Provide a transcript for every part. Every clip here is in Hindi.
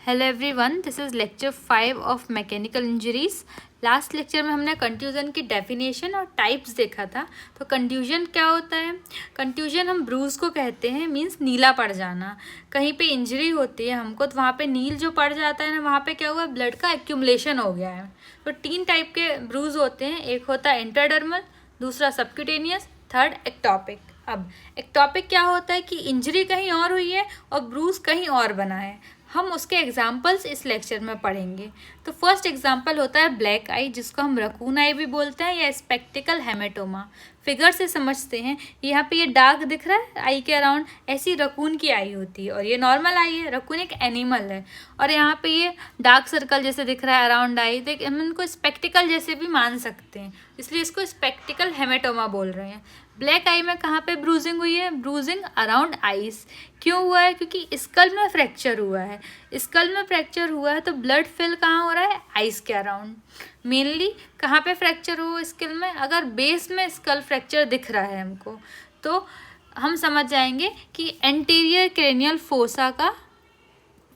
Hello everyone, this is lecture 5 of mechanical injuries. Last lecture में हमने कंट्यूजन की डेफिनेशन और टाइप्स देखा था। तो कंट्यूजन क्या होता है? कंट्यूजन हम ब्रूज को कहते हैं, मींस नीला पड़ जाना। कहीं पे इंजरी होती है हमको तो वहाँ पे नील जो पड़ जाता है ना, वहाँ पे क्या हुआ, ब्लड का एक्यूमुलेशन हो गया है। तो 3 टाइप के ब्रूज होते हैं, एक होता है इंटरडर्मल, दूसरा सबक्यूटेनियस, थर्ड एक्टोपिक। अब एक्टोपिक क्या होता है कि इंजरी कहीं और हुई है और ब्रूज कहीं और बना है। हम उसके एग्जाम्पल्स इस लेक्चर में पढ़ेंगे। तो फर्स्ट एग्जाम्पल होता है ब्लैक आई, जिसको हम रकून आई भी बोलते हैं या स्पेक्टिकल हेमेटोमा। फिगर से समझते हैं, यहाँ पे ये डार्क दिख रहा है आई के अराउंड, ऐसी रकून की आई होती है और ये नॉर्मल आई है। रकून एक एनिमल है और यहाँ पे ये डार्क सर्कल जैसे दिख रहा है अराउंड आई, तो हम इनको स्पेक्टिकल जैसे भी मान सकते हैं, इसलिए इसको स्पेक्टिकल हेमेटोमा बोल रहे हैं। ब्लैक आई में कहाँ पे ब्रूजिंग हुई है? Bruising around eyes. क्यों हुआ है? क्योंकि स्कल में फ्रैक्चर हुआ है। स्कल में फ्रैक्चर हुआ है तो ब्लड फिल कहाँ हो रहा है? आइज के अराउंड। मेनली कहाँ पे फ्रैक्चर हुआ स्कल में? अगर बेस में स्कल फ्रैक्चर दिख रहा है हमको तो हम समझ जाएंगे कि एंटीरियर क्रेनियल फोसा का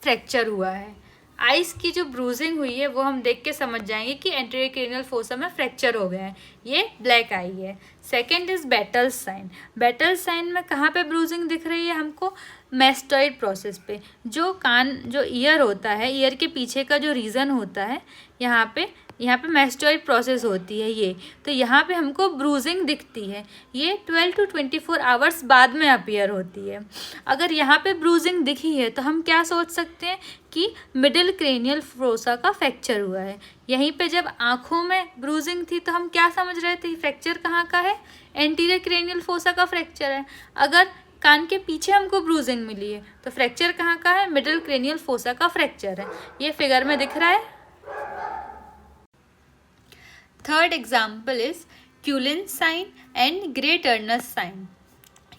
फ्रैक्चर हुआ है। आइस की जो ब्रूजिंग हुई है वो हम देख के समझ जाएंगे कि एंटीरियर क्रेनियल फोसा में फ्रैक्चर हो गया है। ये ब्लैक आई है। Second is battle sign. Battle sign में कहाँ पे ब्रूजिंग दिख रही है हमको? मैस्टॉइड प्रोसेस पे। जो ईयर होता है, ईयर के पीछे का जो रीजन होता है, यहाँ पे मैस्टॉइड प्रोसेस होती है ये, तो यहाँ पे हमको ब्रूजिंग दिखती है। ये 12 to 24 आवर्स बाद में अपीयर होती है। अगर यहाँ पे ब्रूजिंग दिखी है तो हम क्या सोच सकते हैं कि मिडिल क्रेनियल फोसा का फ्रैक्चर हुआ है। यहीं पे जब आँखों में ब्रूजिंग थी तो हम क्या समझ रहे थे? फ्रैक्चर कहाँ का है? एंटीरियर क्रेनियल फोसा का फ्रैक्चर है। अगर कान के पीछे हमको ब्रूजिंग मिली है तो फ्रैक्चर कहाँ का है? मिडिल क्रेनियल फोसा का फ्रैक्चर है। ये फिगर में दिख रहा है। Third example is Cullen sign and Grey Turner sign.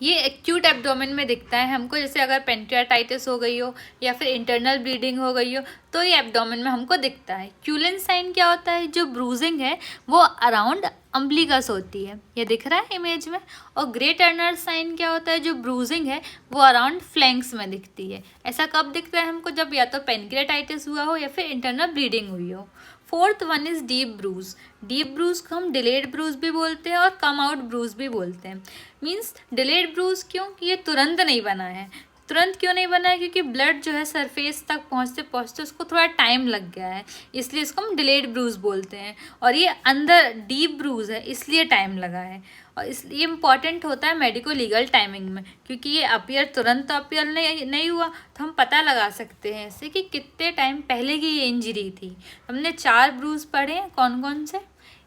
ये एक्यूट एब्डोमेन में दिखता है हमको, जैसे अगर पेंक्रियाटाइटिस हो गई हो या फिर इंटरनल ब्लीडिंग हो गई हो तो ये एब्डोमेन में हमको दिखता है। क्यूलिन साइन क्या होता है? जो ब्रूजिंग है वो अराउंड अम्बलिकस होती है, ये दिख रहा है इमेज में। और ग्रे टर्नर साइन क्या होता है? जो ब्रूजिंग है वो अराउंड फ्लैंक्स में दिखती है। ऐसा कब दिखता है हमको? जब या तो पेंक्रियाटाइटिस हुआ हो या फिर इंटरनल ब्लीडिंग हुई हो। Fourth one is deep bruise. Deep bruise को हम डिलेड ब्रूज भी बोलते हैं और कम आउट ब्रूज भी बोलते हैं। मीन्स डिलेड ब्रूज क्यों? कि ये तुरंत नहीं बना है। तुरंत क्यों नहीं बना है? क्योंकि ब्लड जो है सरफेस तक पहुँचते पहुँचते उसको थोड़ा टाइम लग गया है, इसलिए इसको हम डिलेड ब्रूज बोलते हैं। और ये अंदर डीप ब्रूज है इसलिए टाइम लगा है। और इसलिए इम्पॉर्टेंट होता है मेडिको लीगल टाइमिंग में, क्योंकि ये अपीयर तुरंत अपीयर नहीं हुआ तो हम पता लगा सकते हैं इससे कि कितने टाइम पहले की ये इंजरी थी। हमने 4 ब्रूज पढ़े हैं, कौन कौन से?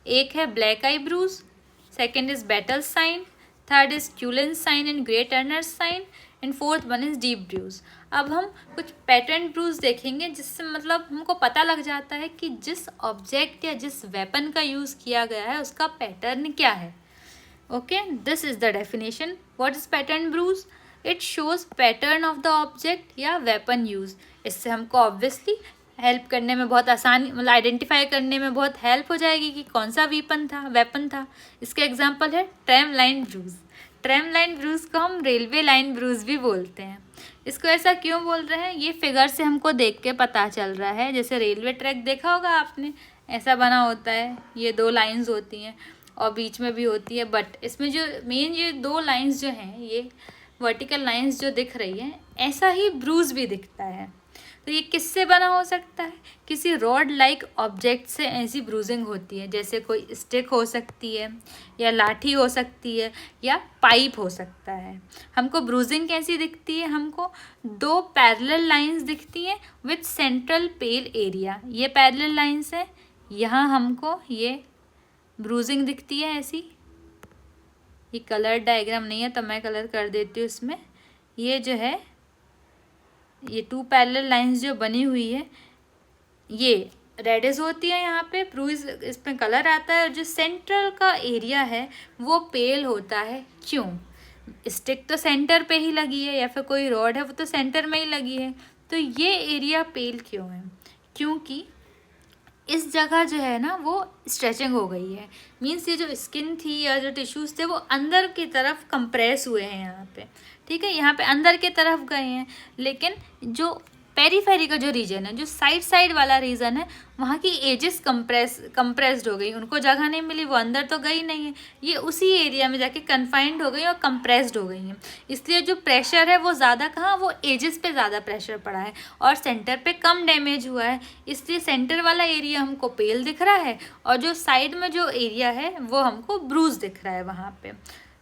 एक है black eye bruise, second is battle sign, third is Cullen sign and Grey Turner sign, and fourth one is deep bruise. अब हम कुछ पैटर्न ब्रूज देखेंगे जिससे मतलब हमको पता लग जाता है कि जिस ऑब्जेक्ट या जिस वेपन का यूज़ किया गया है उसका पैटर्न क्या है। Okay, this is the definition. What is pattern bruise? It shows pattern of the object या weapon use. इससे हमको ऑब्वियसली हेल्प करने में बहुत आसानी, मतलब आइडेंटिफाई करने में बहुत हेल्प हो जाएगी कि कौन सा वेपन था। इसका एग्जांपल है tram line bruise. Tram line bruise को हम रेलवे लाइन ब्रूज भी बोलते हैं। इसको ऐसा क्यों बोल रहे हैं? ये फिगर से हमको देख के पता चल रहा है। जैसे रेलवे ट्रैक देखा होगा आपने, ऐसा बना होता है, ये 2 लाइन्स होती हैं और बीच में भी होती है, बट इसमें जो मेन ये 2 लाइंस जो हैं, ये वर्टिकल लाइंस जो दिख रही हैं, ऐसा ही ब्रूज भी दिखता है। तो ये किससे बना हो सकता है? किसी रॉड लाइक ऑब्जेक्ट से ऐसी ब्रूजिंग होती है, जैसे कोई स्टिक हो सकती है या लाठी हो सकती है या पाइप हो सकता है। हमको ब्रूजिंग कैसी दिखती है? हमको 2 पैरेलल लाइंस दिखती हैं विथ सेंट्रल पेल एरिया। ये पैरेलल लाइंस है, यहाँ हमको ये ब्रूजिंग दिखती है ऐसी। ये कलर डायग्राम नहीं है तो मैं कलर कर देती हूँ इसमें। ये जो है, ये 2 पैरेलल लाइंस जो बनी हुई है, ये रेडिस होती है यहाँ पे, ब्रूज इसमें कलर आता है। और जो सेंट्रल का एरिया है वो पेल होता है। क्यों? स्टिक तो सेंटर पे ही लगी है या फिर कोई रॉड है वो तो सेंटर में ही लगी है, तो ये एरिया पेल क्यों है? क्योंकि इस जगह जो है ना वो स्ट्रेचिंग हो गई है। मीन्स ये जो स्किन थी या जो टिश्यूज़ थे वो अंदर की तरफ कंप्रेस हुए हैं यहाँ पे, ठीक है, यहाँ पे अंदर की तरफ गए हैं। लेकिन जो पेरीफेरी का जो रीजन है, जो साइड वाला रीजन है, वहाँ की एजेस कंप्रेस्ड हो गई, उनको जगह नहीं मिली, वो अंदर तो गई नहीं है, ये उसी एरिया में जाके कन्फाइंड हो गई और कंप्रेस्ड हो गई हैं। इसलिए जो प्रेशर है वो ज़्यादा कहाँ, वो एजेस पे ज़्यादा प्रेशर पड़ा है और सेंटर पे कम डैमेज हुआ है। इसलिए सेंटर वाला एरिया हमको पेल दिख रहा है और जो साइड में जो एरिया है वो हमको ब्रूज दिख रहा है वहाँ पे।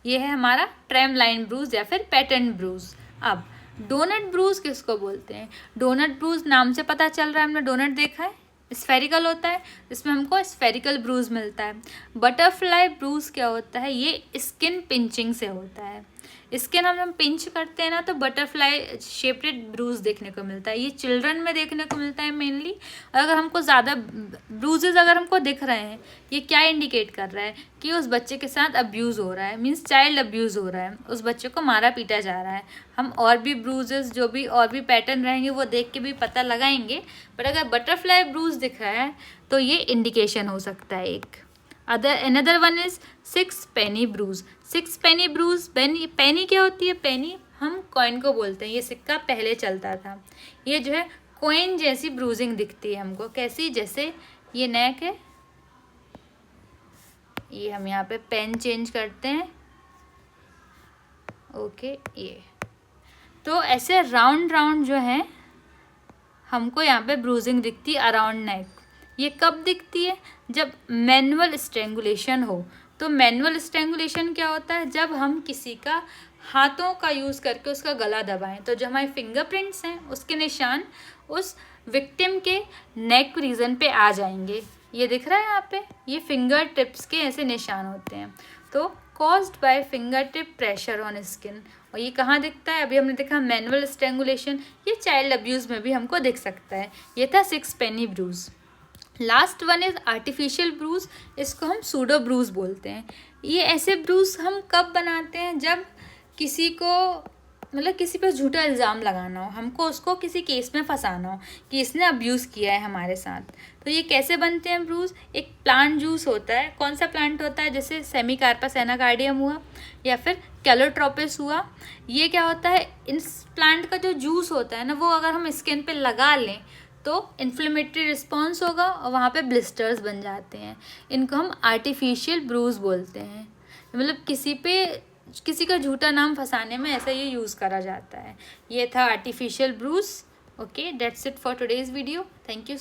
ये है हमारा ट्रेम लाइन ब्रूज या फिर पैटर्न ब्रूज। अब डोनट ब्रूज किसको बोलते हैं? डोनट ब्रूज नाम से पता चल रहा है, हमने डोनट देखा है, स्फेरिकल होता है, इसमें हमको स्फेरिकल ब्रूज मिलता है। बटरफ्लाई ब्रूज क्या होता है? ये स्किन पिंचिंग से होता है। स्किन हम पिंच करते हैं ना तो बटरफ्लाई शेप्ड ब्रूज देखने को मिलता है। ये चिल्ड्रन में देखने को मिलता है मेनली। अगर हमको ज़्यादा ब्रूजेज अगर हमको दिख रहे हैं, ये क्या इंडिकेट कर रहा है कि उस बच्चे के साथ अब्यूज़ हो रहा है, मीन्स चाइल्ड अब्यूज़ हो रहा है, उस बच्चे को मारा पीटा जा रहा है। हम और भी ब्रूजेस जो भी और भी पैटर्न रहेंगे वो देख के भी पता लगाएंगे, पर अगर बटरफ्लाई ब्रूज दिख रहा है तो ये इंडिकेशन हो सकता है एक। Another one is 6 penny bruise. 6 penny bruise, penny क्या होती है? पेनी हम कॉइन को बोलते हैं, ये सिक्का पहले चलता था। ये जो है कॉइन जैसी ब्रूजिंग दिखती है हमको, कैसी? जैसे ये नेक है, ये हम यहाँ पे पेन चेंज करते हैं, ओके, ये तो ऐसे राउंड जो है हमको यहाँ पे ब्रूजिंग दिखती है अराउंड नेक। ये कब दिखती है? जब मैनुअल स्ट्रेंगुलेशन हो। तो मैनुअल स्ट्रेंगुलेशन क्या होता है? जब हम किसी का हाथों का यूज़ करके उसका गला दबाएं, तो जो हमारे फिंगरप्रिंट्स हैं उसके निशान उस विक्टिम के नेक रीजन पे आ जाएंगे। ये दिख रहा है यहाँ पे, ये फिंगर टिप्स के ऐसे निशान होते हैं। तो caused by fingertip pressure on skin. और ये कहाँ दिखता है? अभी हमने देखा मैनुअल स्ट्रेंगुलेशन, ये चाइल्ड अब्यूज़ में भी हमको दिख सकता है। ये था 6 penny bruise. Last one is artificial bruise, इसको हम सूडो ब्रूज बोलते हैं। ये ऐसे ब्रूज हम कब बनाते हैं? जब किसी को मतलब किसी पर झूठा इल्ज़ाम लगाना हो, हमको उसको किसी केस में फंसाना हो कि इसने अब्यूज़ किया है हमारे साथ। तो ये कैसे बनते हैं ब्रूज? एक प्लांट जूस होता है। कौन सा प्लांट होता है? जैसे सेमिकार्पस एनाकार्डियम हुआ या फिर कैलोट्रोपिस हुआ। ये क्या होता है? इस प्लांट का जो जूस होता है ना, वो अगर हम स्किन पे लगा लें तो इन्फ्लेमेटरी रिस्पॉन्स होगा और वहाँ पे ब्लिस्टर्स बन जाते हैं। इनको हम आर्टिफिशियल ब्रूज बोलते हैं। मतलब किसी का झूठा नाम फंसाने में ऐसा ये यूज़ करा जाता है। ये था artificial bruise. Okay, that's it for today's video. Thank you.